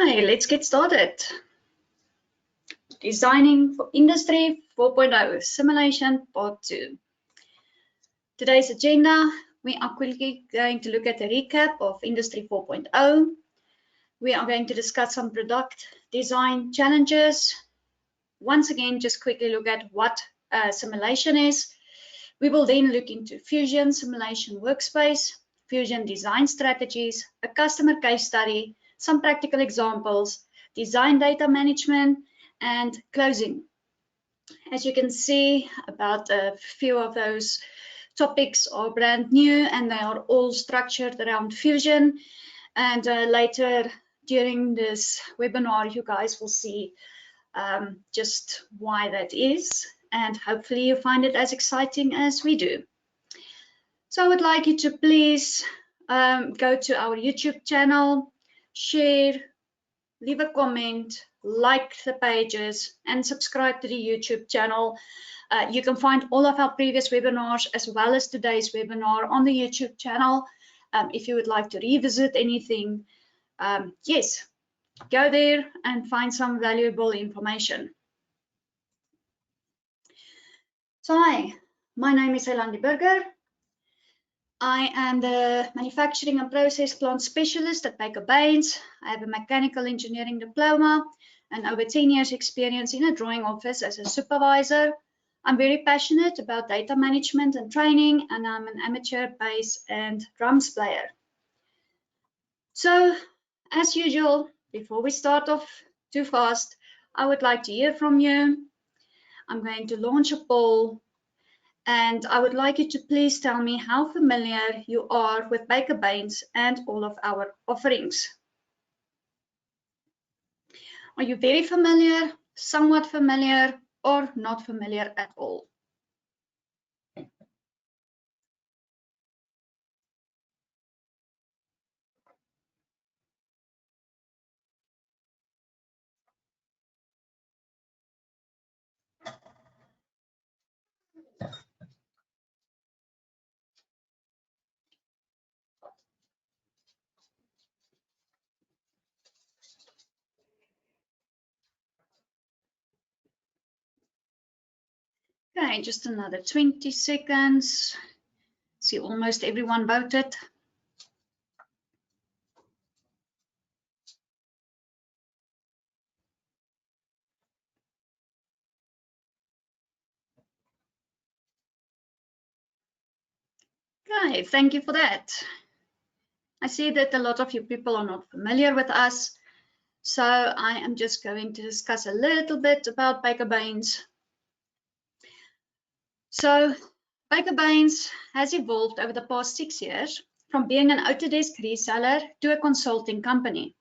Okay, let's get started. Designing for Industry 4.0 Simulation Part 2. Today's agenda, we are quickly going to look at a recap of Industry 4.0. We are going to discuss some product design challenges. Once again, just quickly look at what simulation is. We will then look into Fusion Simulation Workspace, Fusion design strategies, a customer case study, some practical examples, design data management, and closing. As you can see, about a few of those topics are brand new and they are all structured around Fusion. And later during this webinar, you guys will see just why that is. And hopefully you find it as exciting as we do. So I would like you to please go to our YouTube channel, share, leave a comment, like the pages, and subscribe to the YouTube channel. You can find all of our previous webinars as well as today's webinar on the YouTube channel. If you would like to revisit anything, yes, go there and find some valuable information. So hi, my name is Elandi Burger. I am the Manufacturing and Process Plant Specialist at Baker Baines. I have a mechanical engineering diploma and over 10 years experience in a drawing office as a supervisor. I'm very passionate about data management and training, and I'm an amateur bass and drums player. So, as usual, before we start off too fast, I would like to hear from you. I'm going to launch a poll, and I would like you to please tell me how familiar you are with Baker Baines and all of our offerings. Are you very familiar, somewhat familiar, or not familiar at all? Okay, just another 20 seconds. See, almost everyone voted. Okay, thank you for that. I see that a lot of you people are not familiar with us, so I am just going to discuss a little bit about Baker Baines. So, Baker Baines has evolved over the past 6 years from being an Autodesk reseller to a consulting company.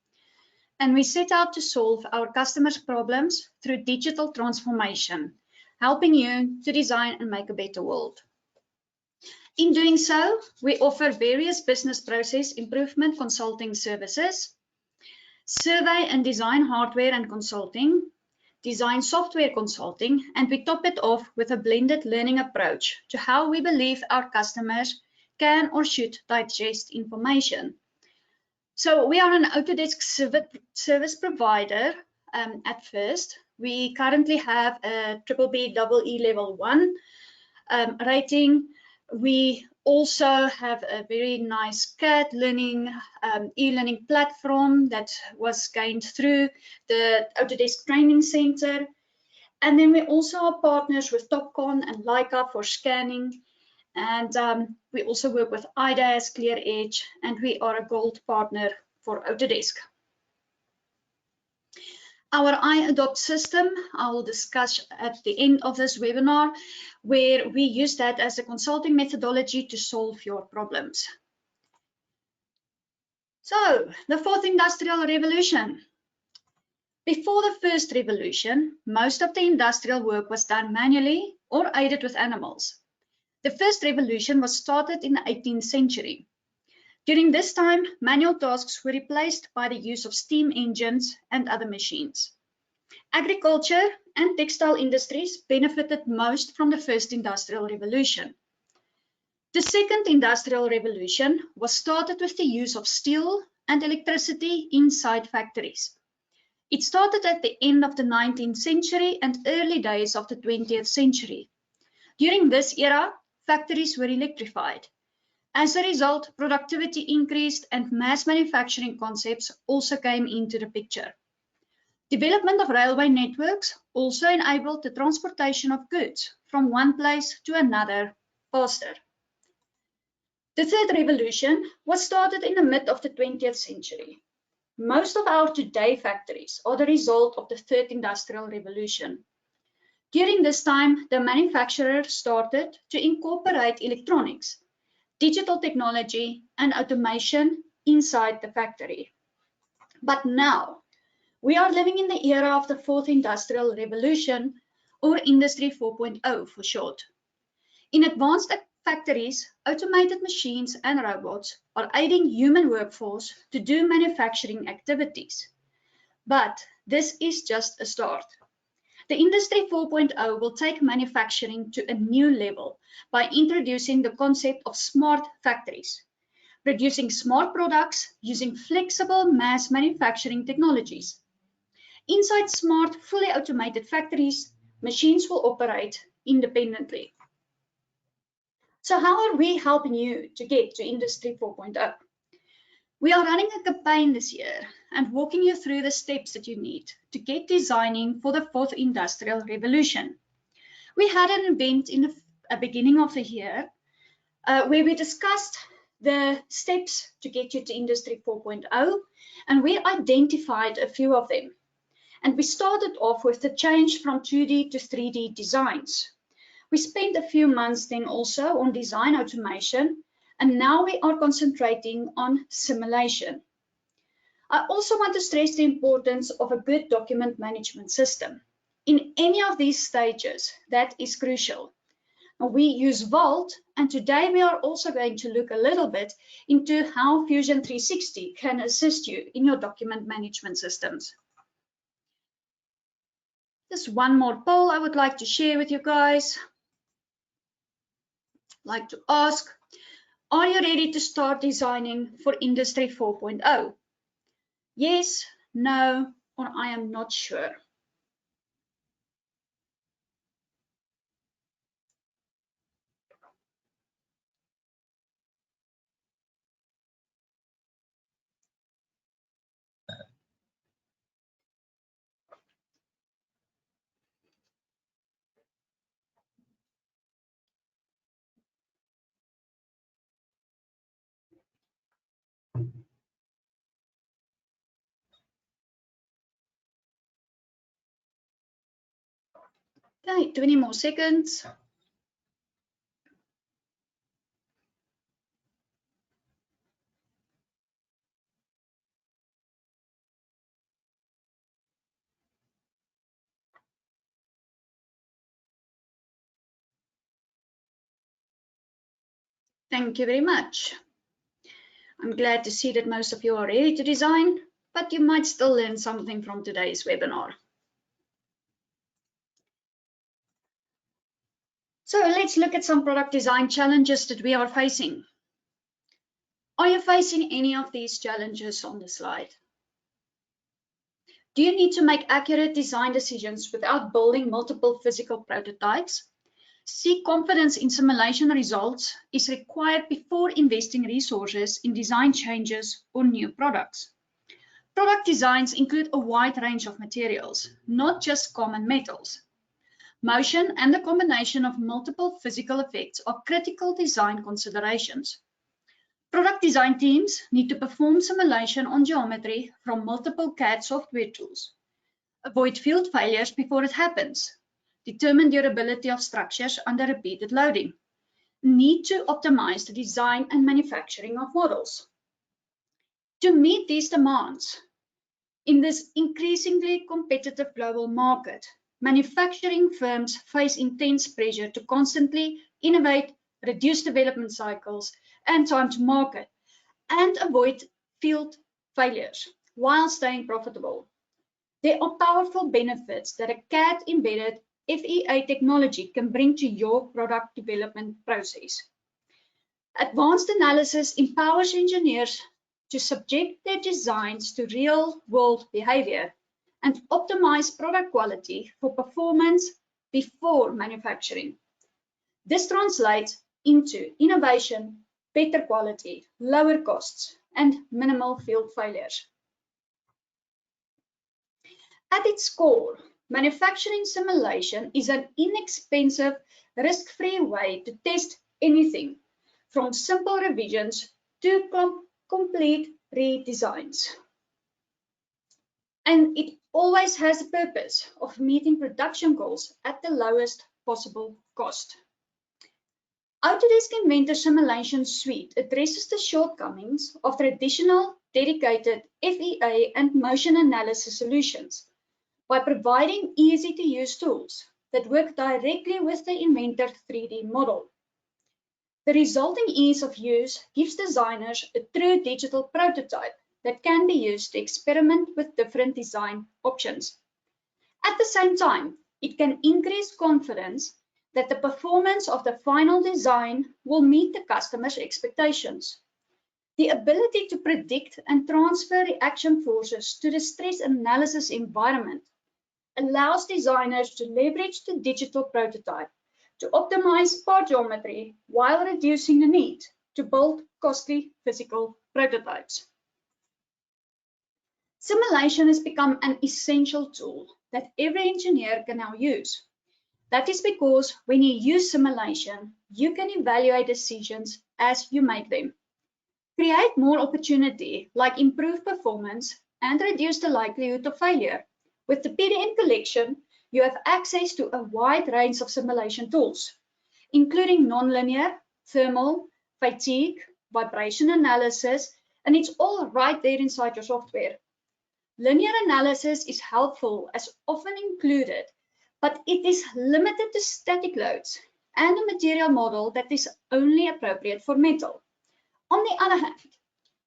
And we set out to solve our customers' problems through digital transformation, helping you to design and make a better world. In doing so, we offer various business process improvement consulting services, survey and design hardware and consulting, design software consulting, and we top it off with a blended learning approach to how we believe our customers can or should digest information. So we are an Autodesk service provider at first. We currently have a BBBEE level 1 rating. We also have a very nice CAD learning, e-learning platform that was gained through the Autodesk Training Center. And then we also are partners with Topcon and Leica for scanning. And we also work with IDAS, ClearEdge, and we are a gold partner for Autodesk. Our iAdopt system, I will discuss at the end of this webinar, where we use that as a consulting methodology to solve your problems. So, the fourth industrial revolution. Before the first revolution, most of the industrial work was done manually or aided with animals. The first revolution was started in the 18th century. During this time, manual tasks were replaced by the use of steam engines and other machines. Agriculture and textile industries benefited most from the first industrial revolution. The second industrial revolution was started with the use of steel and electricity inside factories. It started at the end of the 19th century and early days of the 20th century. During this era, factories were electrified. As a result, productivity increased and mass manufacturing concepts also came into the picture. Development of railway networks also enabled the transportation of goods from one place to another faster. The third revolution was started in the mid of the 20th century. Most of our today factories are the result of the third industrial revolution. During this time, the manufacturers started to incorporate electronics, digital technology, and automation inside the factory. But now, we are living in the era of the fourth industrial revolution, or Industry 4.0 for short. In advanced factories, automated machines and robots are aiding human workforce to do manufacturing activities. But this is just a start. The Industry 4.0 will take manufacturing to a new level by introducing the concept of smart factories, producing smart products using flexible mass manufacturing technologies. Inside smart, fully automated factories, machines will operate independently. So how are we helping you to get to Industry 4.0? We are running a campaign this year and walking you through the steps that you need to get designing for the fourth industrial revolution. We had an event in the beginning of the year where we discussed the steps to get you to Industry 4.0, and we identified a few of them. And we started off with the change from 2D to 3D designs. We spent a few months then also on design automation, and now we are concentrating on simulation. I also want to stress the importance of a good document management system. In any of these stages, that is crucial. We use Vault, and today we are also going to look a little bit into how Fusion 360 can assist you in your document management systems. Just one more poll I would like to share with you guys. Like to ask, are you ready to start designing for Industry 4.0? Yes, no, or I am not sure. Okay, 20 more seconds. Thank you very much. I'm glad to see that most of you are ready to design, but you might still learn something from today's webinar. So let's look at some product design challenges that we are facing. Are you facing any of these challenges on the slide? Do you need to make accurate design decisions without building multiple physical prototypes? Seek confidence in simulation results is required before investing resources in design changes or new products. Product designs include a wide range of materials, not just common metals. Motion and the combination of multiple physical effects are critical design considerations. Product design teams need to perform simulation on geometry from multiple CAD software tools. Avoid field failures before it happens. Determine durability of structures under repeated loading. Need to optimize the design and manufacturing of models. To meet these demands, in this increasingly competitive global market, manufacturing firms face intense pressure to constantly innovate, reduce development cycles and time to market, and avoid field failures while staying profitable. There are powerful benefits that a CAD-embedded FEA technology can bring to your product development process. Advanced analysis empowers engineers to subject their designs to real-world behavior and optimize product quality for performance before manufacturing. This translates into innovation, better quality, lower costs, and minimal field failures. At its core, manufacturing simulation is an inexpensive, risk-free way to test anything, from simple revisions to complete redesigns. And it always has the purpose of meeting production goals at the lowest possible cost. Autodesk Inventor Simulation Suite addresses the shortcomings of traditional, dedicated FEA and motion analysis solutions by providing easy-to-use tools that work directly with the Inventor 3D model. The resulting ease of use gives designers a true digital prototype that can be used to experiment with different design options. At the same time, it can increase confidence that the performance of the final design will meet the customer's expectations. The ability to predict and transfer reaction forces to the stress analysis environment allows designers to leverage the digital prototype to optimize part geometry while reducing the need to build costly physical prototypes. Simulation has become an essential tool that every engineer can now use. That is because when you use simulation, you can evaluate decisions as you make them, create more opportunity like improved performance, and reduce the likelihood of failure. With the PDM collection, you have access to a wide range of simulation tools, including nonlinear, thermal, fatigue, vibration analysis, and it's all right there inside your software. Linear analysis is helpful as often included, but it is limited to static loads and a material model that is only appropriate for metal. On the other hand,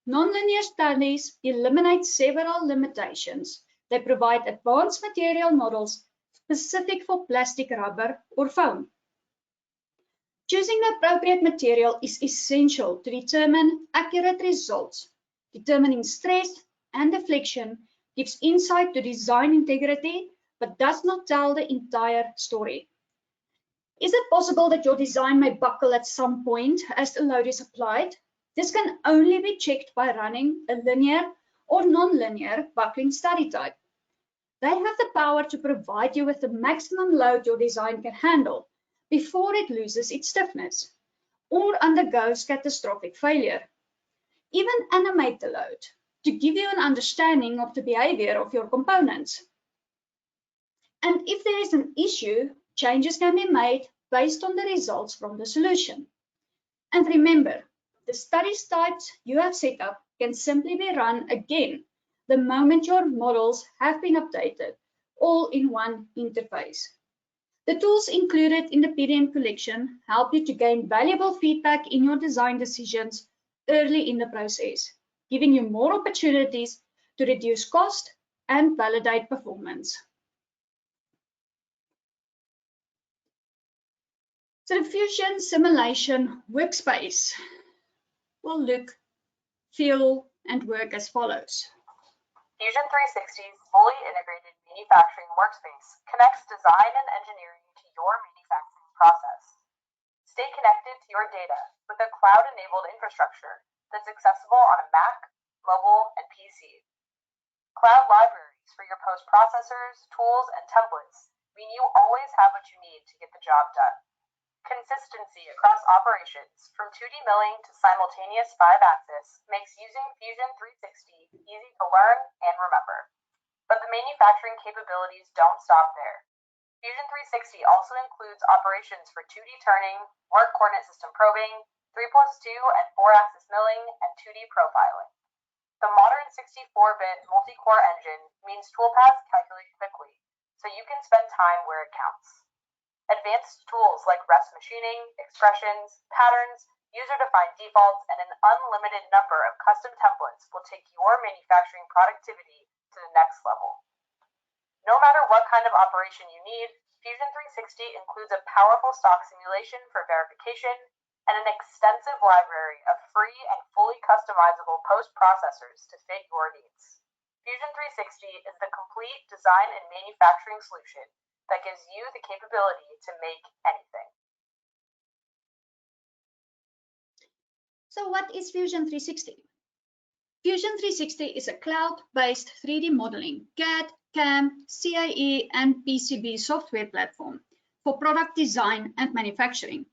nonlinear studies eliminate several limitations. They provide advanced material models specific for plastic, rubber, or foam. Choosing the appropriate material is essential to determine accurate results. Determining stress and deflection gives insight to design integrity, but does not tell the entire story. Is it possible that your design may buckle at some point as the load is applied? This can only be checked by running a linear or non-linear buckling study type. They have the power to provide you with the maximum load your design can handle before it loses its stiffness or undergoes catastrophic failure. Even animate the load to give you an understanding of the behavior of your components. And if there is an issue, changes can be made based on the results from the solution. And remember, the study types you have set up can simply be run again the moment your models have been updated, all in one interface. The tools included in the PDM collection help you to gain valuable feedback in your design decisions early in the process, giving you more opportunities to reduce cost and validate performance. So the Fusion Simulation Workspace will look, feel, and work as follows. Fusion 360's fully integrated manufacturing workspace connects design and engineering to your manufacturing process. Stay connected to your data with a cloud-enabled infrastructure that's accessible on a Mac, mobile, and PC. Cloud libraries for your post-processors, tools, and templates mean you always have what you need to get the job done. Consistency across operations, from 2D milling to simultaneous 5-axis, makes using Fusion 360 easy to learn and remember. But the manufacturing capabilities don't stop there. Fusion 360 also includes operations for 2D turning, work coordinate system probing, 3+2 and 4-axis milling, and 2D profiling. The modern 64-bit multi-core engine means toolpaths calculate quickly, so you can spend time where it counts. Advanced tools like rest machining, expressions, patterns, user-defined defaults, and an unlimited number of custom templates will take your manufacturing productivity to the next level. No matter what kind of operation you need, Fusion 360 includes a powerful stock simulation for verification and an extensive library of free and fully customizable post-processors to fit your needs. Fusion 360 is the complete design and manufacturing solution that gives you the capability to make anything. So what is Fusion 360? Fusion 360 is a cloud-based 3D modeling, CAD, CAM, CAE, and PCB software platform for product design and manufacturing.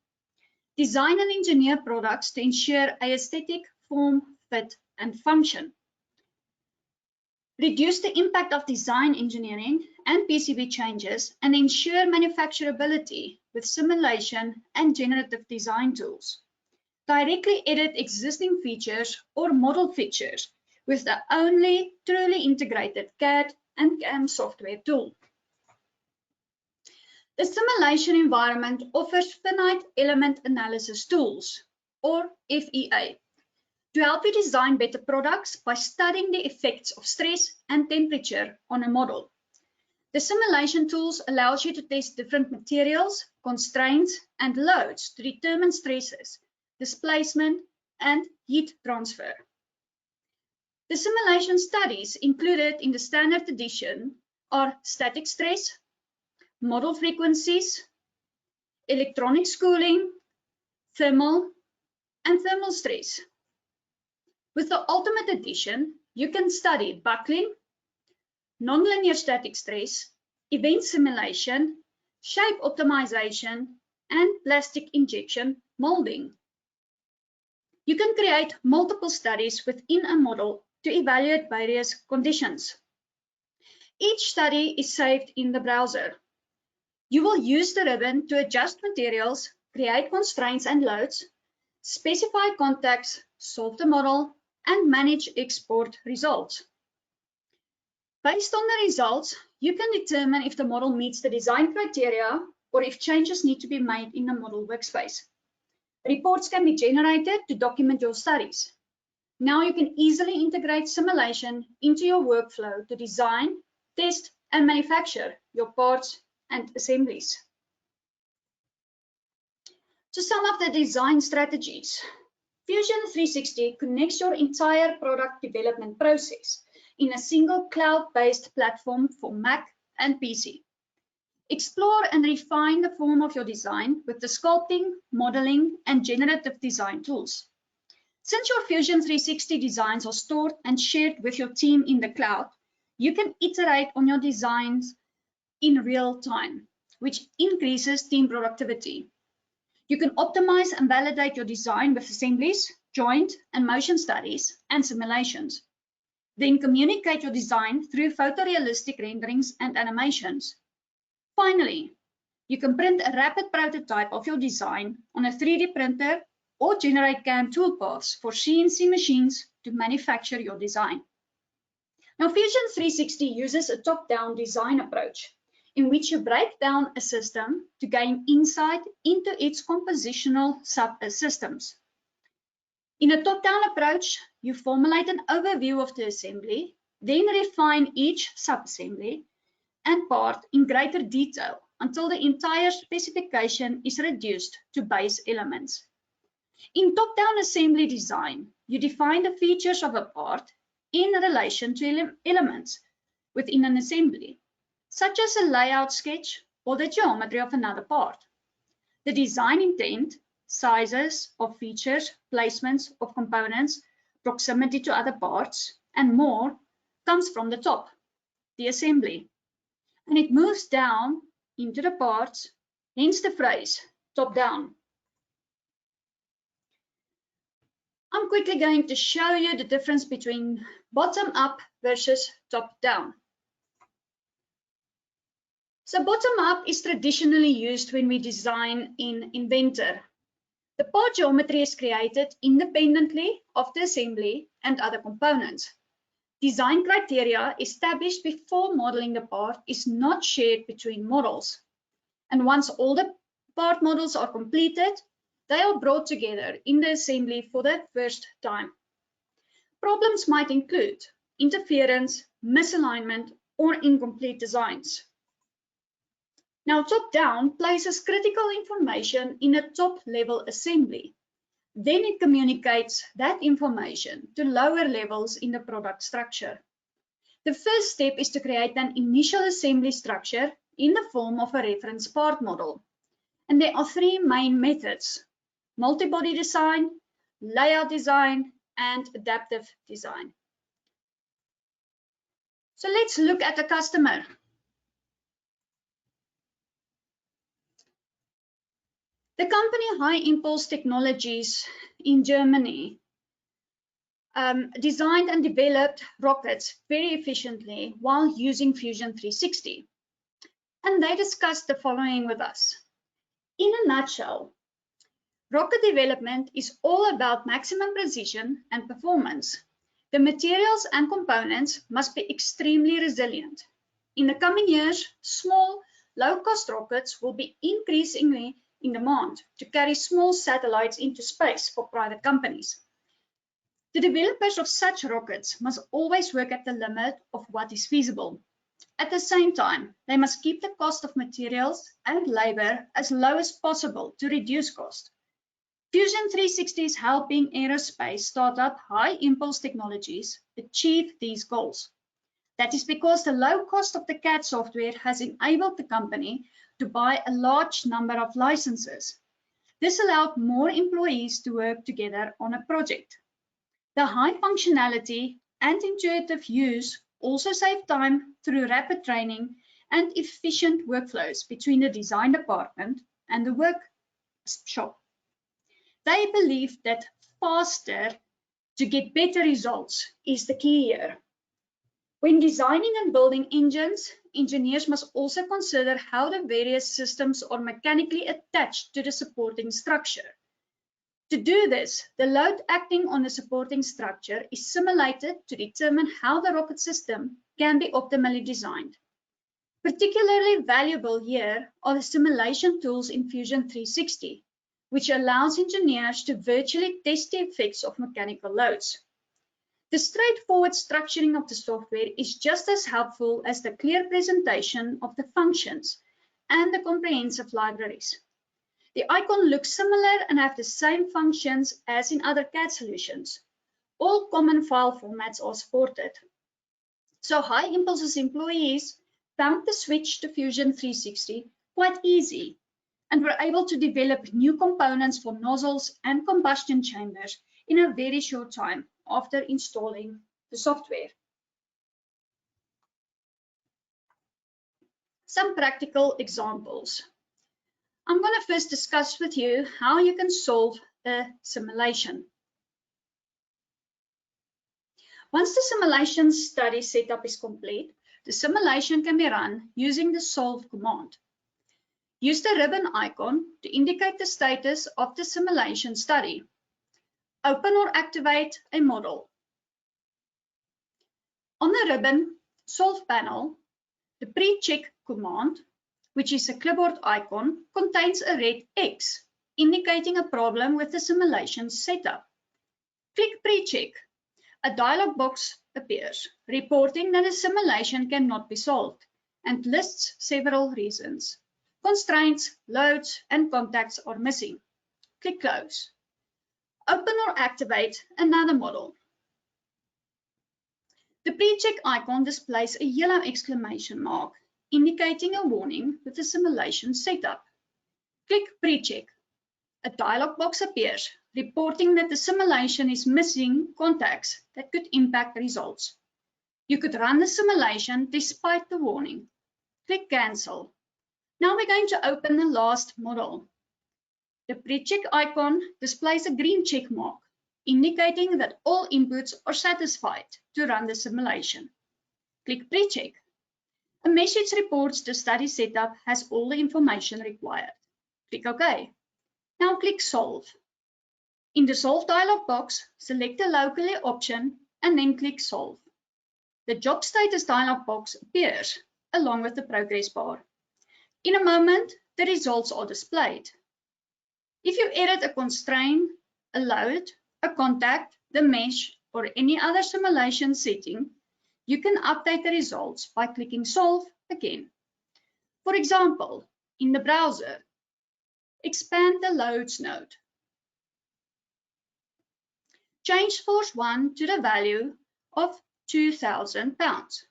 Design and engineer products to ensure aesthetic, form, fit, and function. Reduce the impact of design engineering and PCB changes and ensure manufacturability with simulation and generative design tools. Directly edit existing features or model features with the only truly integrated CAD and CAM software tool. The simulation environment offers finite element analysis tools, or FEA, to help you design better products by studying the effects of stress and temperature on a model. The simulation tools allows you to test different materials, constraints, and loads to determine stresses, displacement, and heat transfer. The simulation studies included in the standard edition are static stress, model frequencies, electronic cooling, thermal, and thermal stress. With the Ultimate Edition, you can study buckling, nonlinear static stress, event simulation, shape optimization, and plastic injection molding. You can create multiple studies within a model to evaluate various conditions. Each study is saved in the browser. You will use the ribbon to adjust materials, create constraints and loads, specify contacts, solve the model, and manage export results. Based on the results, you can determine if the model meets the design criteria or if changes need to be made in the model workspace. Reports can be generated to document your studies. Now you can easily integrate simulation into your workflow to design, test, and manufacture your parts and assemblies. To sum up the design strategies, Fusion 360 connects your entire product development process in a single cloud-based platform for Mac and PC. Explore and refine the form of your design with the sculpting, modeling, and generative design tools. Since your Fusion 360 designs are stored and shared with your team in the cloud, you can iterate on your designs in real time, which increases team productivity. You can optimize and validate your design with assemblies, joint and motion studies, and simulations. Then communicate your design through photorealistic renderings and animations. Finally, you can print a rapid prototype of your design on a 3D printer or generate CAM toolpaths for CNC machines to manufacture your design. Now, Fusion 360 uses a top-down design approach in which you break down a system to gain insight into its compositional subsystems. In a top-down approach, you formulate an overview of the assembly, then refine each subassembly and part in greater detail until the entire specification is reduced to base elements. In top-down assembly design, you define the features of a part in relation to elements within an assembly, such as a layout sketch or the geometry of another part. The design intent, sizes of features, placements of components, proximity to other parts, and more comes from the top, the assembly, and it moves down into the parts, hence the phrase top-down. I'm quickly going to show you the difference between bottom-up versus top-down. So bottom-up is traditionally used when we design in Inventor. The part geometry is created independently of the assembly and other components. Design criteria established before modeling the part is not shared between models. And once all the part models are completed, they are brought together in the assembly for the first time. Problems might include interference, misalignment, or incomplete designs. Now, top-down places critical information in a top-level assembly. Then it communicates that information to lower levels in the product structure. The first step is to create an initial assembly structure in the form of a reference part model. And there are three main methods: multi-body design, layout design, and adaptive design. So let's look at the customer. The company High Impulse Technologies in Germany designed and developed rockets very efficiently while using Fusion 360. And they discussed the following with us. In a nutshell, rocket development is all about maximum precision and performance. The materials and components must be extremely resilient. In the coming years, small, low-cost rockets will be increasingly in demand to carry small satellites into space for private companies. The developers of such rockets must always work at the limit of what is feasible. At the same time, they must keep the cost of materials and labor as low as possible to reduce cost. Fusion 360 is helping aerospace startup High Impulse Technologies achieve these goals. That is because the low cost of the CAD software has enabled the company to buy a large number of licenses. This allowed more employees to work together on a project. The high functionality and intuitive use also save time through rapid training and efficient workflows between the design department and the workshop. They believe that faster to get better results is the key here. When designing and building engines, engineers must also consider how the various systems are mechanically attached to the supporting structure. To do this, the load acting on the supporting structure is simulated to determine how the rocket system can be optimally designed. Particularly valuable here are the simulation tools in Fusion 360, which allows engineers to virtually test the effects of mechanical loads. The straightforward structuring of the software is just as helpful as the clear presentation of the functions and the comprehensive libraries. The icon looks similar and have the same functions as in other CAD solutions. All common file formats are supported. So High Impulse's employees found the switch to Fusion 360 quite easy and were able to develop new components for nozzles and combustion chambers in a very short time after installing the software. Some practical examples. I'm going to first discuss with you how you can solve a simulation. Once the simulation study setup is complete, the simulation can be run using the solve command. Use the ribbon icon to indicate the status of the simulation study. Open or activate a model. On the ribbon solve panel, the pre-check command, which is a clipboard icon, contains a red X, indicating a problem with the simulation setup. Click pre-check. A dialog box appears, reporting that the simulation cannot be solved, and lists several reasons. Constraints, loads, and contacts are missing. Click close. Open or activate another model. The pre-check icon displays a yellow exclamation mark, indicating a warning with the simulation setup. Click pre-check. A dialog box appears, reporting that the simulation is missing contacts that could impact results. You could run the simulation despite the warning. Click cancel. Now we're going to open the last model. The pre-check icon displays a green check mark, indicating that all inputs are satisfied to run the simulation. Click pre-check. A message reports the study setup has all the information required. Click OK. Now click Solve. In the Solve dialog box, select the Locally option and then click Solve. The Job Status dialog box appears along with the progress bar. In a moment, the results are displayed. If you edit a constraint, a load, a contact, the mesh, or any other simulation setting, you can update the results by clicking Solve again. For example, in the browser, expand the Loads node. Change force 1 to the value of 2,000 pounds.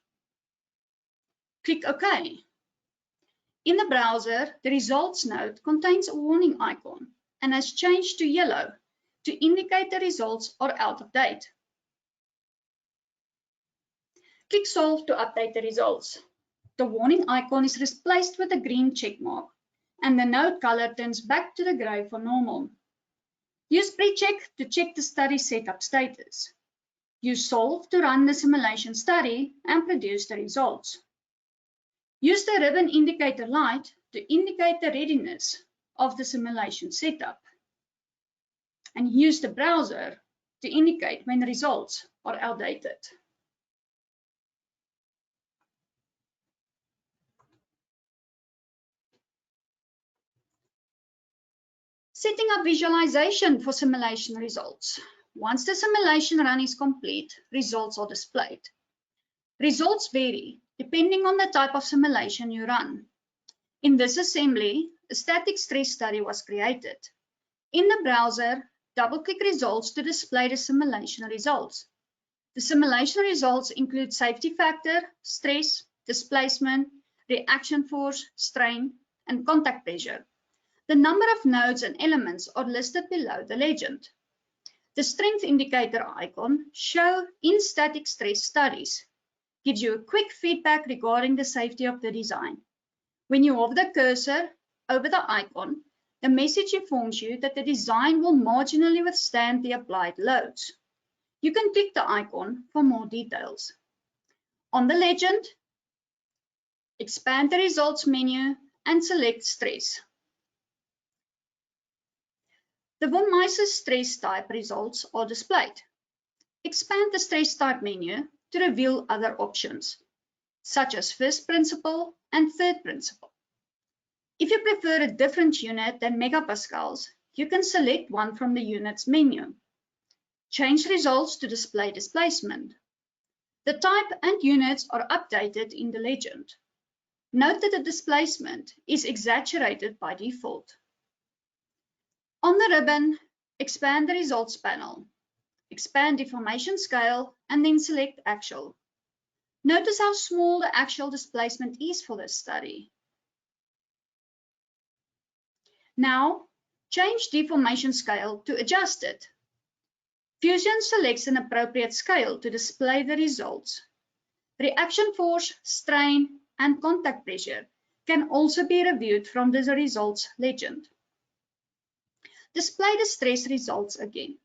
Click OK. In the browser, the results node contains a warning icon and has changed to yellow to indicate the results are out of date. Click Solve to update the results. The warning icon is replaced with a green check mark, and the node color turns back to the gray for normal. Use Pre-check to check the study setup status. Use Solve to run the simulation study and produce the results. Use the ribbon indicator light to indicate the readiness of the simulation setup. And use the browser to indicate when the results are outdated. Setting up visualization for simulation results. Once the simulation run is complete, results are displayed. Results vary depending on the type of simulation you run. In this assembly, a static stress study was created. In the browser, double-click results to display the simulation results. The simulation results include safety factor, stress, displacement, reaction force, strain, and contact pressure. The number of nodes and elements are listed below the legend. The strength indicator icon, Show in Static Stress Studies, gives you a quick feedback regarding the safety of the design. When you hover the cursor over the icon, the message informs you that the design will marginally withstand the applied loads. You can click the icon for more details. On the legend, expand the results menu and select stress. The von Mises stress type results are displayed. Expand the stress type menu to reveal other options, such as first principle and third principle. If you prefer a different unit than megapascals, you can select one from the units menu. Change results to display displacement. The type and units are updated in the legend. Note that the displacement is exaggerated by default. On the ribbon, expand the results panel. Expand deformation scale and then select actual. Notice how small the actual displacement is for this study. Now, change deformation scale to adjusted. Fusion selects an appropriate scale to display the results. Reaction force, strain, and contact pressure can also be reviewed from the results legend. Display the stress results again.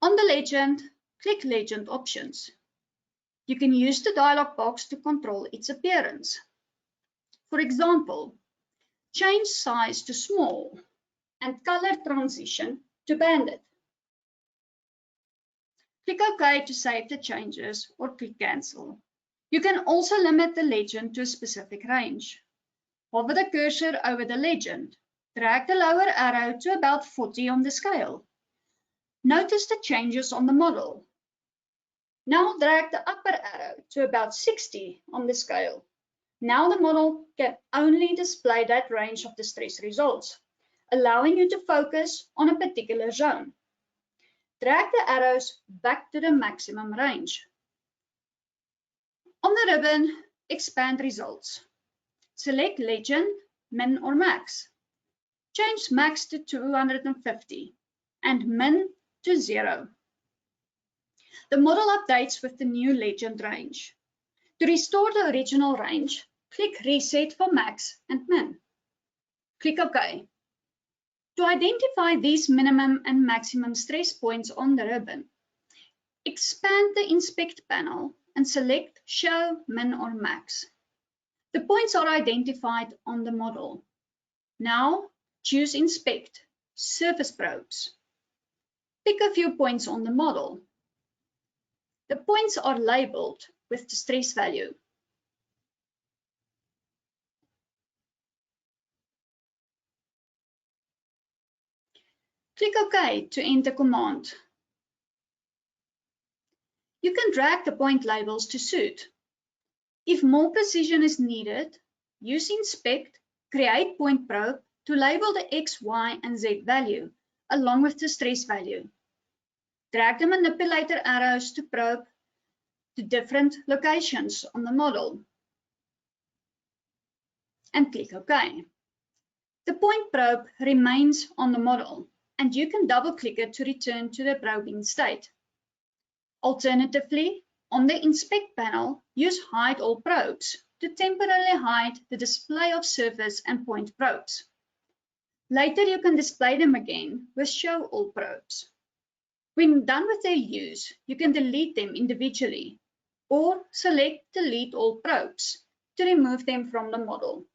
On the legend, click Legend Options. You can use the dialog box to control its appearance. For example, change size to small and color transition to banded. Click OK to save the changes or click Cancel. You can also limit the legend to a specific range. Hover the cursor over the legend. Drag the lower arrow to about 40 on the scale. Notice the changes on the model. Now drag the upper arrow to about 60 on the scale. Now the model can only display that range of the stress results, allowing you to focus on a particular zone. Drag the arrows back to the maximum range. On the ribbon, expand results. Select Legend, Min or Max. Change Max to 250 and Min to 0. The model updates with the new legend range. To restore the original range, click Reset for Max and Min. Click OK. To identify these minimum and maximum stress points on the ribbon, expand the Inspect panel and select Show Min or Max. The points are identified on the model. Now, choose Inspect, Surface Probes. Pick a few points on the model. The points are labeled with the stress value. Click OK to enter command. You can drag the point labels to suit. If more precision is needed, use Inspect, Create Point Probe to label the X, Y, and Z value, along with the stress value. Drag the manipulator arrows to probe to different locations on the model. and click OK. The point probe remains on the model, and you can double-click it to return to the probing state. Alternatively, on the Inspect panel, use Hide All Probes to temporarily hide the display of surface and point probes. Later, you can display them again with Show All Probes. When done with their use, you can delete them individually or select Delete All Probes to remove them from the model.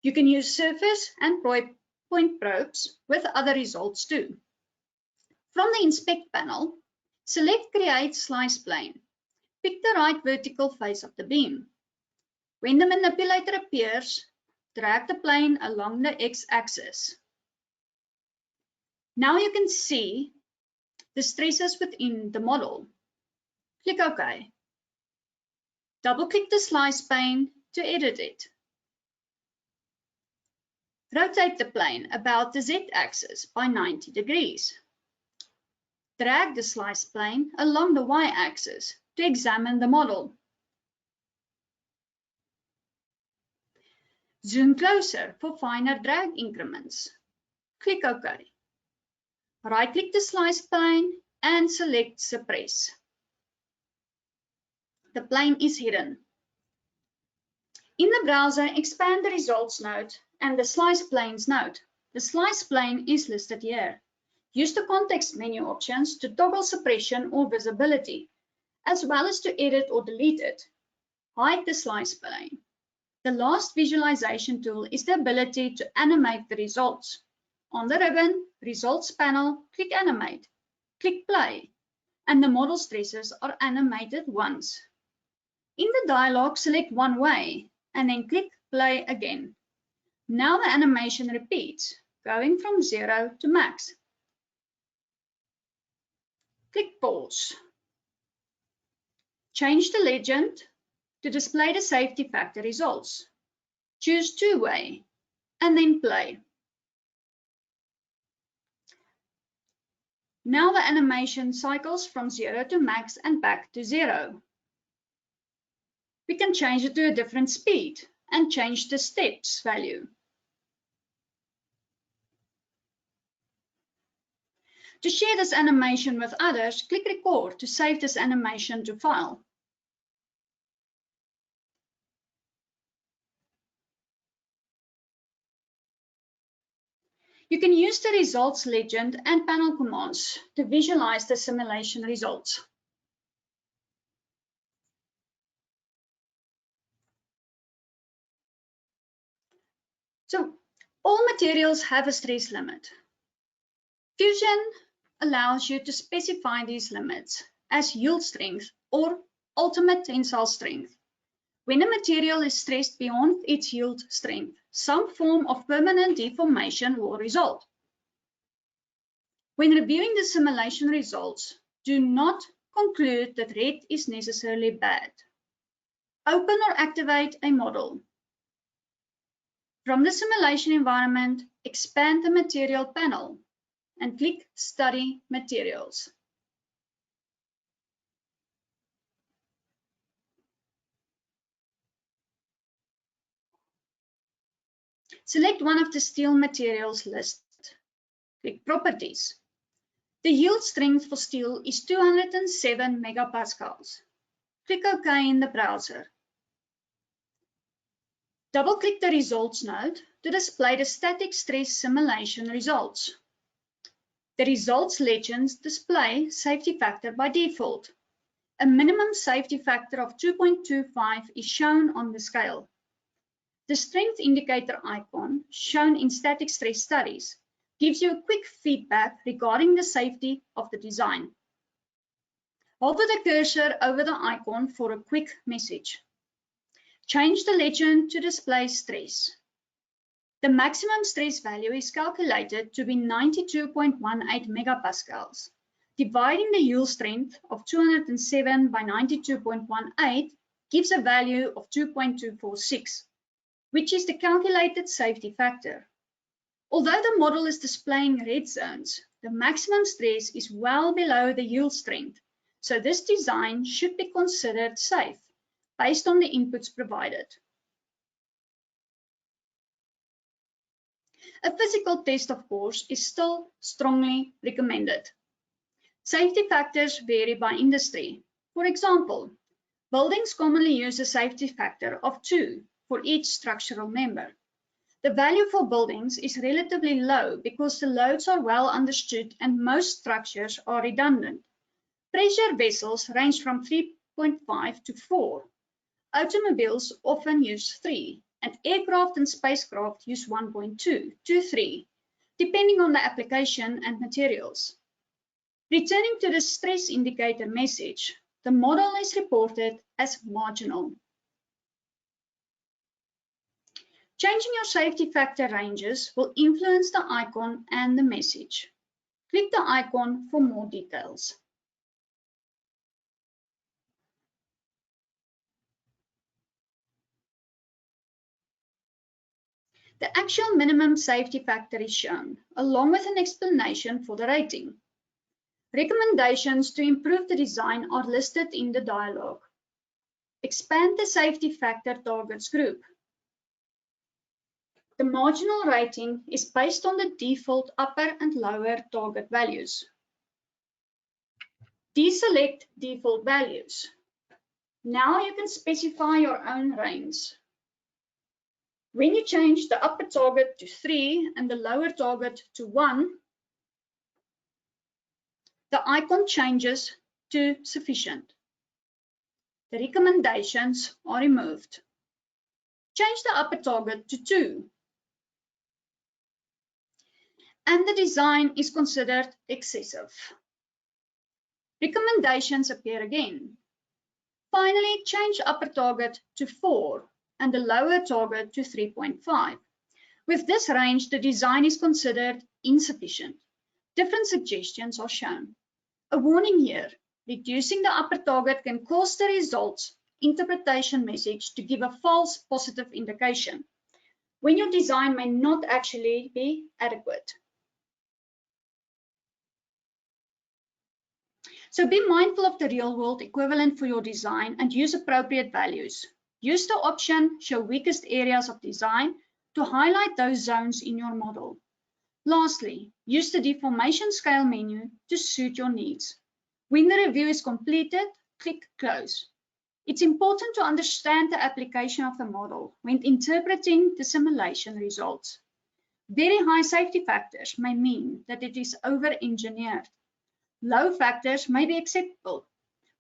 You can use surface and point probes with other results too. From the Inspect panel, select Create Slice Plane. Pick the right vertical face of the beam. When the manipulator appears, drag the plane along the x-axis. Now you can see the stresses within the model. Click OK. Double-click the slice pane to edit it. Rotate the plane about the z-axis by 90 degrees. Drag the slice plane along the y-axis to examine the model. Zoom closer for finer drag increments. Click OK. Right-click the slice plane and select Suppress. The plane is hidden. In the browser, expand the Results node and the Slice Planes node. The slice plane is listed here. Use the context menu options to toggle suppression or visibility, as well as to edit or delete it. Hide the slice plane. The last visualization tool is the ability to animate the results. On the ribbon, Results panel, click Animate. Click Play, and the model stresses are animated once. In the dialog, select One Way, and then click Play again. Now the animation repeats, going from 0 to max. Click Pause. Change the legend to display the safety factor results. Choose Two-Way, and then Play. Now the animation cycles from 0 to max and back to 0. We can change it to a different speed and change the steps value. To share this animation with others, click Record to save this animation to file. You can use the results legend and panel commands to visualize the simulation results. So, all materials have a stress limit. Fusion allows you to specify these limits as yield strength or ultimate tensile strength. When a material is stressed beyond its yield strength, some form of permanent deformation will result. When reviewing the simulation results, do not conclude that red is necessarily bad. Open or activate a model. From the simulation environment, expand the material panel and click Study Materials. Select one of the steel materials list. Click Properties. The yield strength for steel is 207 megapascals. Click OK in the browser. Double-click the Results node to display the static stress simulation results. The results legends display safety factor by default. A minimum safety factor of 2.25 is shown on the scale. The strength indicator icon, shown in static stress studies, gives you a quick feedback regarding the safety of the design. Hover the cursor over the icon for a quick message. Change the legend to display stress. The maximum stress value is calculated to be 92.18 megapascals. Dividing the yield strength of 207 by 92.18 gives a value of 2.246, which is the calculated safety factor. Although the model is displaying red zones, the maximum stress is well below the yield strength, so this design should be considered safe based on the inputs provided. A physical test, of course, is still strongly recommended. Safety factors vary by industry. For example, buildings commonly use a safety factor of 2 for each structural member. The value for buildings is relatively low because the loads are well understood and most structures are redundant. Pressure vessels range from 3.5 to 4. Automobiles often use 3, and aircraft and spacecraft use 1.2 to 3, depending on the application and materials. Returning to the stress indicator message, the model is reported as marginal. Changing your safety factor ranges will influence the icon and the message. Click the icon for more details. The actual minimum safety factor is shown, along with an explanation for the rating. Recommendations to improve the design are listed in the dialog. Expand the safety factor targets group. The marginal rating is based on the default upper and lower target values. Deselect default values. Now you can specify your own range. When you change the upper target to 3 and the lower target to 1, the icon changes to sufficient. The recommendations are removed. Change the upper target to 2. And the design is considered excessive. Recommendations appear again. Finally, change upper target to 4 and the lower target to 3.5. With this range, the design is considered insufficient. Different suggestions are shown. A warning here, reducing the upper target can cause the results interpretation message to give a false positive indication, when your design may not actually be adequate. So be mindful of the real-world equivalent for your design and use appropriate values. Use the option Show Weakest Areas of Design to highlight those zones in your model. Lastly, use the Deformation Scale menu to suit your needs. When the review is completed, click Close. It's important to understand the application of the model when interpreting the simulation results. Very high safety factors may mean that it is over-engineered. Low factors may be acceptable,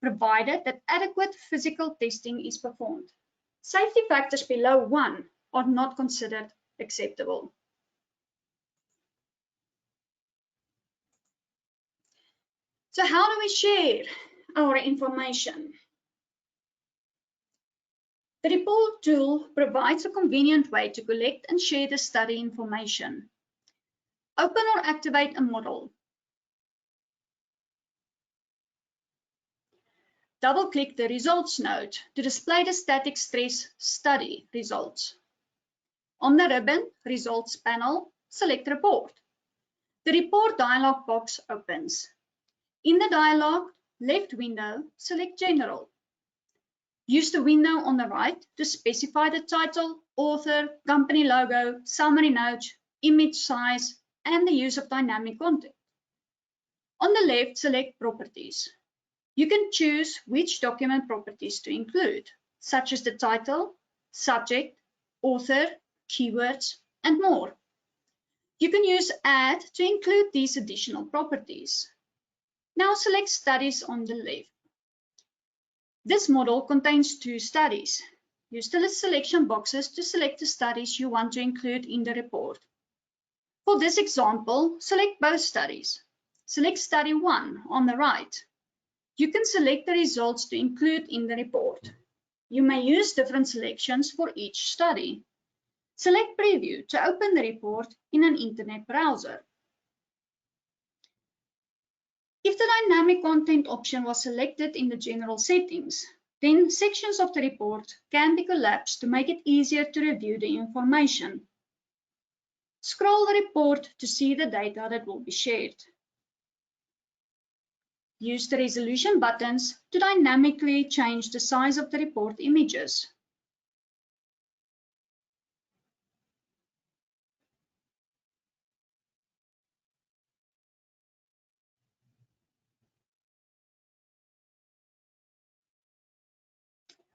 provided that adequate physical testing is performed. Safety factors below 1 are not considered acceptable. So how do we share our information? The report tool provides a convenient way to collect and share the study information. Open or activate a model. Double-click the Results node to display the static stress study results. On the ribbon Results panel, select Report. The Report dialog box opens. In the dialog left window, select General. Use the window on the right to specify the title, author, company logo, summary note, image size, and the use of dynamic content. On the left, select Properties. You can choose which document properties to include, such as the title, subject, author, keywords, and more. You can use Add to include these additional properties. Now select Studies on the left. This model contains 2 studies. Use the selection boxes to select the studies you want to include in the report. For this example, select both studies. Select Study 1 on the right. You can select the results to include in the report. You may use different selections for each study. Select Preview to open the report in an internet browser. If the dynamic content option was selected in the general settings, then sections of the report can be collapsed to make it easier to review the information. Scroll the report to see the data that will be shared. Use the resolution buttons to dynamically change the size of the report images.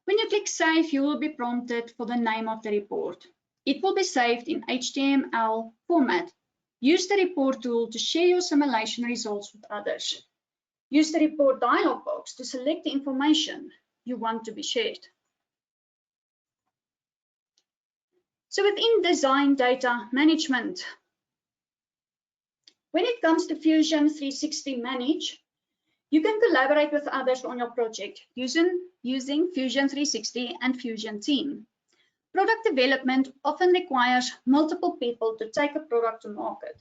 When you click Save, you will be prompted for the name of the report. It will be saved in HTML format. Use the report tool to share your simulation results with others. Use the report dialog box to select the information you want to be shared. So within design data management, when it comes to Fusion 360 Manage, you can collaborate with others on your project using Fusion 360 and Fusion Team. Product development often requires multiple people to take a product to market.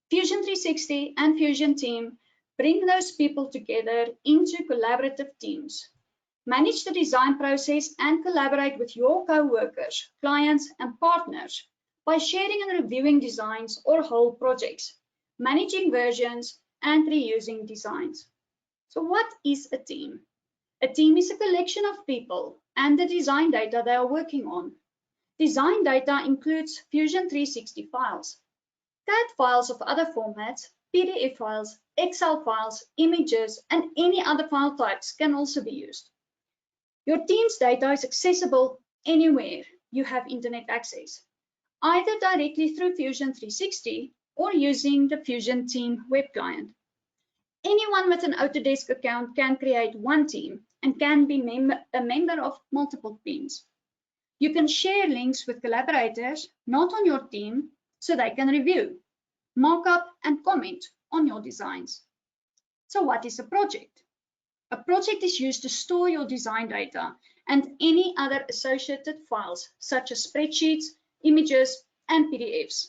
Fusion 360 and Fusion Team bring those people together into collaborative teams. Manage the design process and collaborate with your co-workers, clients, and partners by sharing and reviewing designs or whole projects, managing versions, and reusing designs. So what is a team? A team is a collection of people and the design data they are working on. Design data includes Fusion 360 files, CAD files of other formats, PDF files, Excel files, images, and any other file types can also be used. Your team's data is accessible anywhere you have internet access, either directly through Fusion 360 or using the Fusion Team web client. Anyone with an Autodesk account can create one team and can be a member of multiple teams. You can share links with collaborators not on your team so they can review, mark up, and comment on your designs. So what is a project? A project is used to store your design data and any other associated files, such as spreadsheets, images, and PDFs.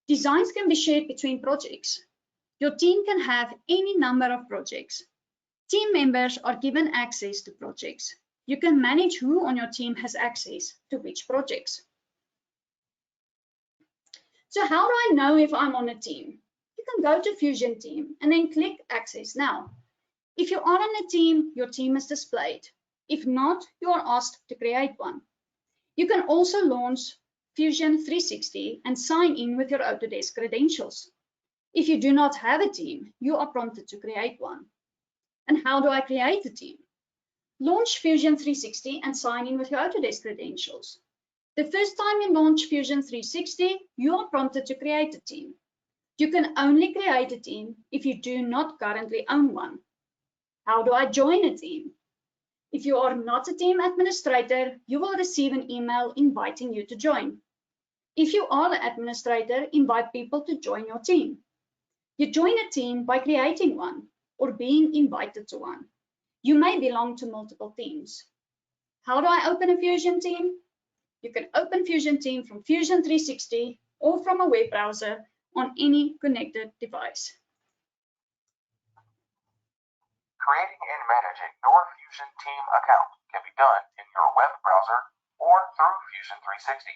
Designs can be shared between projects. Your team can have any number of projects. Team members are given access to projects. You can manage who on your team has access to which projects. So how do I know if I'm on a team? You can go to Fusion Team and then click Access Now. If you are on a team, your team is displayed. If not, you are asked to create one. You can also launch Fusion 360 and sign in with your Autodesk credentials. If you do not have a team, you are prompted to create one. And how do I create a team? Launch Fusion 360 and sign in with your Autodesk credentials. The first time you launch Fusion 360, you are prompted to create a team. You can only create a team if you do not currently own one. How do I join a team? If you are not a team administrator, you will receive an email inviting you to join. If you are the administrator, invite people to join your team. You join a team by creating one or being invited to one. You may belong to multiple teams. How do I open a Fusion team? You can open Fusion Team from Fusion 360 or from a web browser on any connected device. Creating and managing your Fusion Team account can be done in your web browser or through Fusion 360.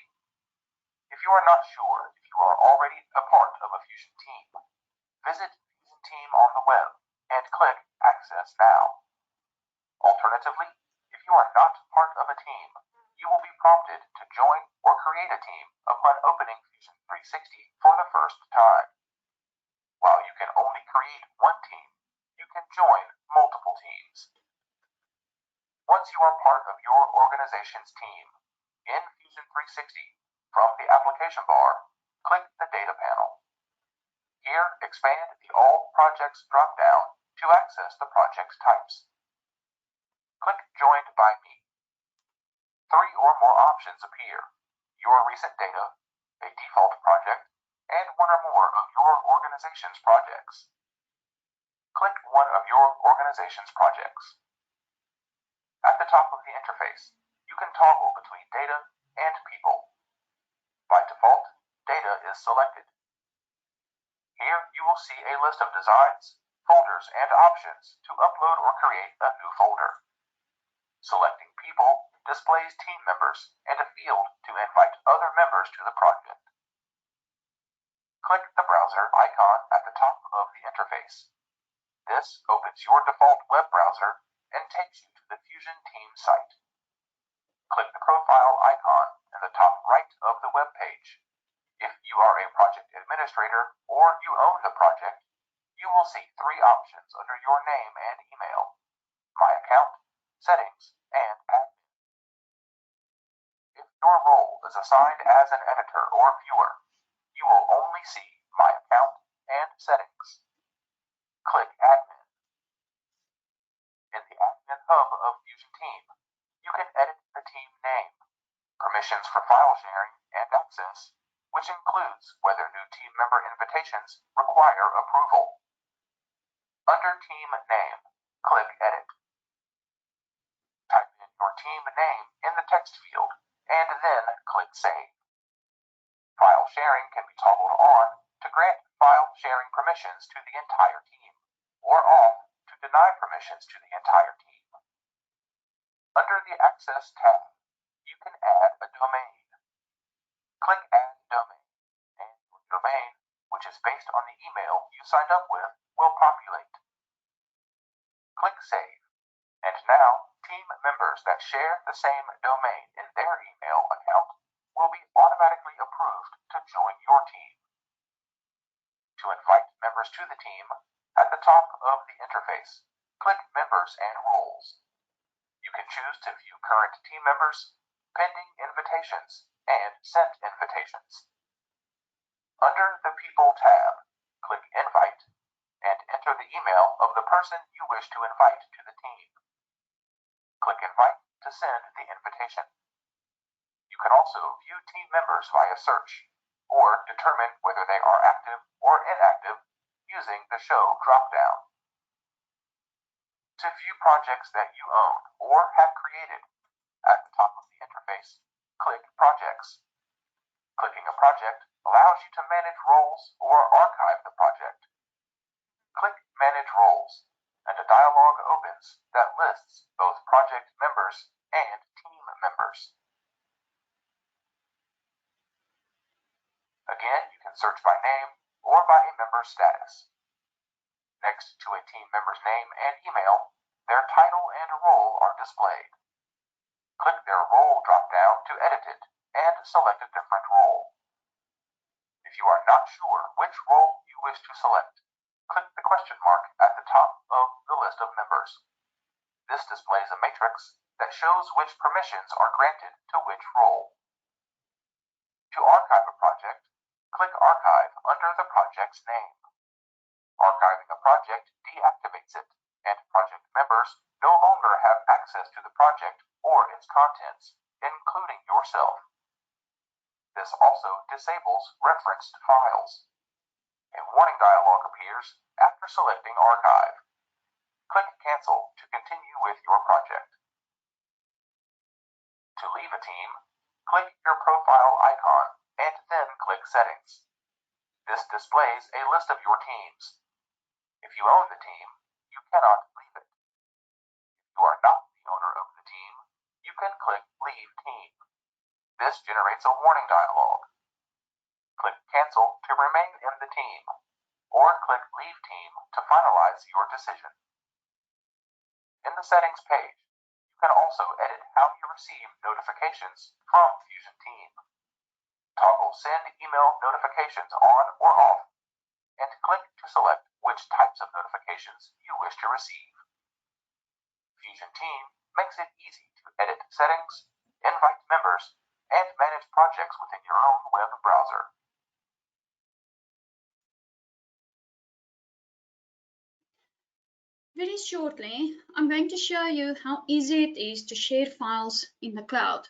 If you are not sure if you are already a part of a Fusion Team, visit Fusion Team on the web and click Access Now. Alternatively, if you are not part of a team, you will be prompted to join or create a team upon opening Fusion 360 for the first time. While you can only create one team, you can join multiple teams. Once you are part of your organization's team, in Fusion 360, from the application bar, click the Data panel. Here, expand the All Projects drop-down to access the project's types. Click Joined by Me. 3 or more options appear: your recent data, a default project, and one or more of your organization's projects. Click one of your organization's projects. At the top of the interface, you can toggle between data and people. By default, data is selected. Here you will see a list of designs, folders, and options to upload or create a new folder. Selecting people displays team members and a field to invite other members to the project. Click the browser icon at the top of the interface. This opens your default web browser and takes you to the Fusion Team site. Click the profile icon in the top right of the web page. If you are a project administrator or you own the project, you will see 3 options under your name and email: My Account, Settings, and Admin. your role is assigned as an editor or viewer, you will only see My Account and Settings. Click Admin. In the Admin Hub of Fusion Team, you can edit the team name, permissions for file sharing and access, which includes whether new team member invitations require approval. Under Team Name, click Edit. Type in your team name in the text field, and then click Save. File sharing can be toggled on to grant file sharing permissions to the entire team, or off to deny permissions to the entire team. Under the Access tab, you can add a domain. Click Add Domain, and your domain, which is based on the email you signed up with, will populate. Click Save, and now team members that share the same domain in their email account will be automatically approved to join your team. To invite members to the team, at the top of the interface, click Members and Roles. You can choose to view current team members, pending invitations, and sent invitations. Under the People tab, click Invite, and enter the email of the person you wish to invite to the team. Click Invite to send the invitation. You can also view team members via search, or determine whether they are active or inactive using the Show drop-down. To view projects that you own or have created, at the top of the interface, click Projects. Clicking a project allows you to manage roles or archive the project. Click Manage Roles, and a dialog opens that lists both project members and team members. Again, you can search by name or by a member's status. Next to a team member's name and email, their title and role are displayed. Click their role drop-down to edit it and select a different role. If you are not sure which role you wish to select, click the question mark at the top of the list of members. This displays a matrix that shows which permissions are granted to which role. To archive a project, click Archive under the project's name. Archiving a project deactivates it, and project members no longer have access to the project or its contents, including yourself. This also disables referenced files. A warning dialog appears after selecting Archive. Click Cancel to continue with your project. To leave a team, click your profile icon and then click Settings. This displays a list of your teams. If you own the team, you cannot leave it. If you are not the owner of the team, you can click Leave Team. This generates a warning dialog. Click Cancel to remain in the team, or click Leave Team to finalize your decision. In the Settings page, you can also edit how you receive notifications from Fusion Team. Toggle Send Email Notifications on or off, and click to select which types of notifications you wish to receive. Fusion Team makes it easy to edit settings, invite members, and manage projects within your own web browser. Very shortly, I'm going to show you how easy it is to share files in the cloud.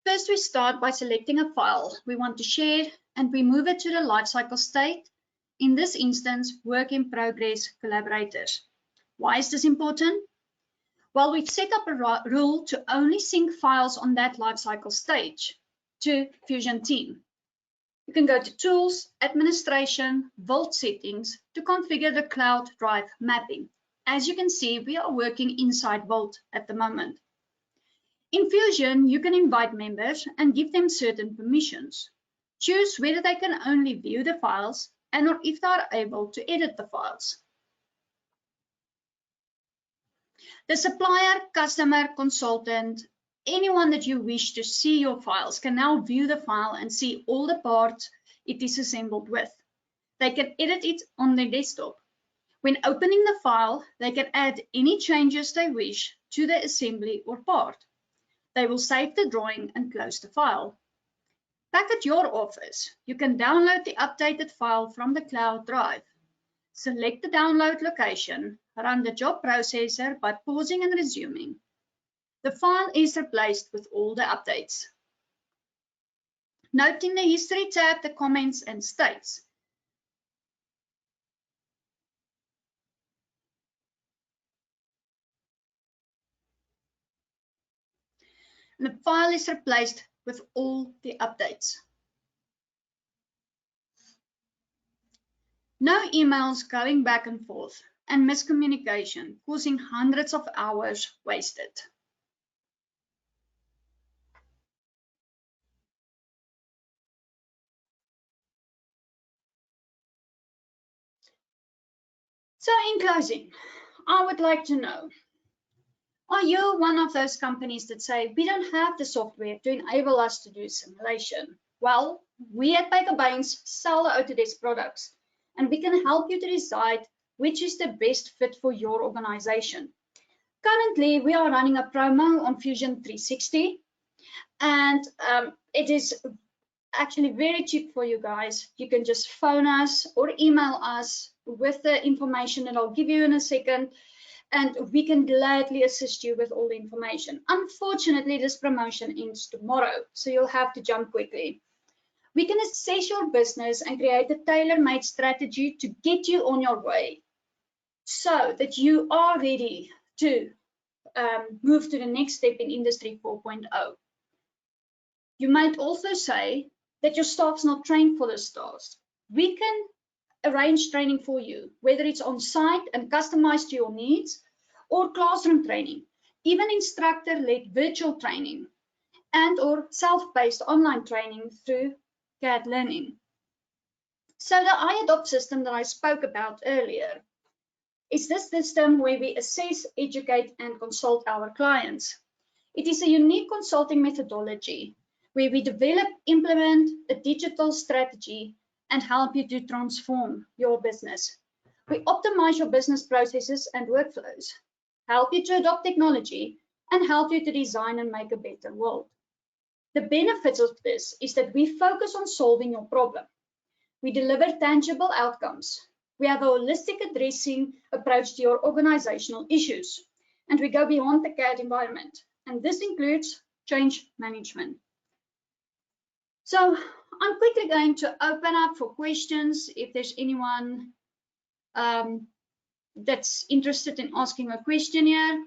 First, we start by selecting a file we want to share, and we move it to the lifecycle state, in this instance, Work in Progress Collaborators. Why is this important? Well, we've set up a rule to only sync files on that lifecycle stage to Fusion Team. You can go to Tools, Administration, Vault Settings to configure the cloud drive mapping. As you can see, we are working inside Vault at the moment. In Fusion, you can invite members and give them certain permissions. Choose whether they can only view the files and or if they are able to edit the files. The supplier, customer, consultant, anyone that you wish to see your files can now view the file and see all the parts it is assembled with. They can edit it on their desktop. When opening the file, they can add any changes they wish to the assembly or part. They will save the drawing and close the file. Back at your office, you can download the updated file from the cloud drive. Select the download location, run the job processor by pausing and resuming. The file is replaced with all the updates. Note in the History tab the comments and states. The file is replaced with all the updates. No emails going back and forth and miscommunication causing hundreds of hours wasted. So in closing, I would like to know, are you one of those companies that say, we don't have the software to enable us to do simulation? Well, we at Baker Baines sell the Autodesk products, and we can help you to decide which is the best fit for your organization. Currently, we are running a promo on Fusion 360, and it is actually very cheap for you guys. You can just phone us or email us with the information that I'll give you in a second, and we can gladly assist you with all the information. Unfortunately, this promotion ends tomorrow, so you'll have to jump quickly. We can assess your business and create a tailor-made strategy to get you on your way so that you are ready to move to the next step in Industry 4.0. You might also say that your staff's not trained for this task. We can arrange training for you, whether it's on site and customized to your needs, or classroom training, even instructor-led virtual training, and or self-paced online training through CAD learning. So the iAdopt system that I spoke about earlier is this system where we assess, educate, and consult our clients. It is a unique consulting methodology where we develop, implement a digital strategy and help you to transform your business. We optimize your business processes and workflows, help you to adopt technology, and help you to design and make a better world. The benefits of this is that we focus on solving your problem. We deliver tangible outcomes. We have a holistic addressing approach to your organizational issues, and we go beyond the CAD environment, and this includes change management. So I'm quickly going to open up for questions if there's anyone that's interested in asking a question here.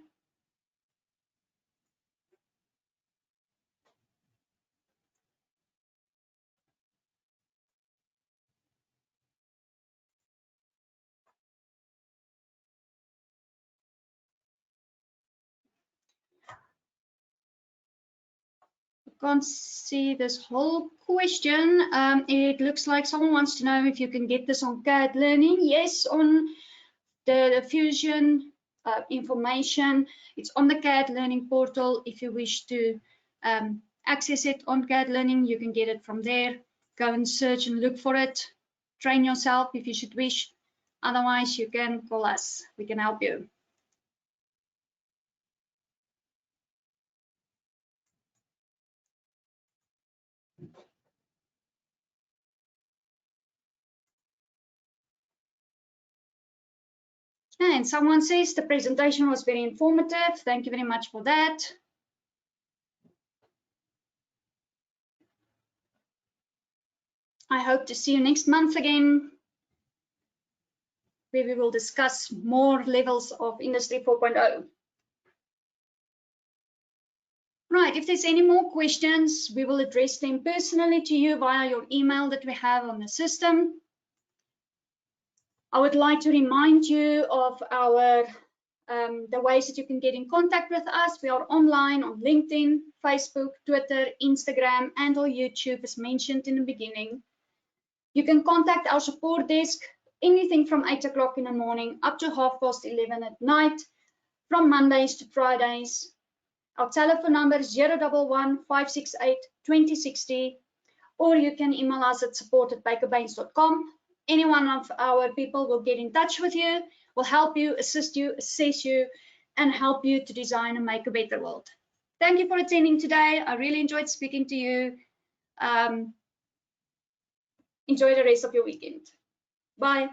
Can't see this whole question. It looks like someone wants to know if you can get this on CAD learning. Yes, on the Fusion information. It's on the CAD learning portal. If you wish to access it on CAD learning, you can get it from there. Go and search and look for it. Train yourself if you should wish. Otherwise, you can call us. We can help you. And someone says the presentation was very informative. Thank you very much for that. I hope to see you next month again, where we will discuss more levels of Industry 4.0. Right, if there's any more questions, we will address them personally to you via your email that we have on the system. I would like to remind you of our the ways that you can get in contact with us. We are online on LinkedIn, Facebook, Twitter, Instagram, and on YouTube, as mentioned in the beginning. You can contact our support desk anything from 8 o'clock in the morning up to 11:30 at night, from Mondays to Fridays. Our telephone number is 011 568 2060, or you can email us at support@bakerbaines.com. Any one of our people will get in touch with you, will help you, assist you, assess you, and help you to design and make a better world. Thank you for attending today. I really enjoyed speaking to you. Enjoy the rest of your weekend. Bye.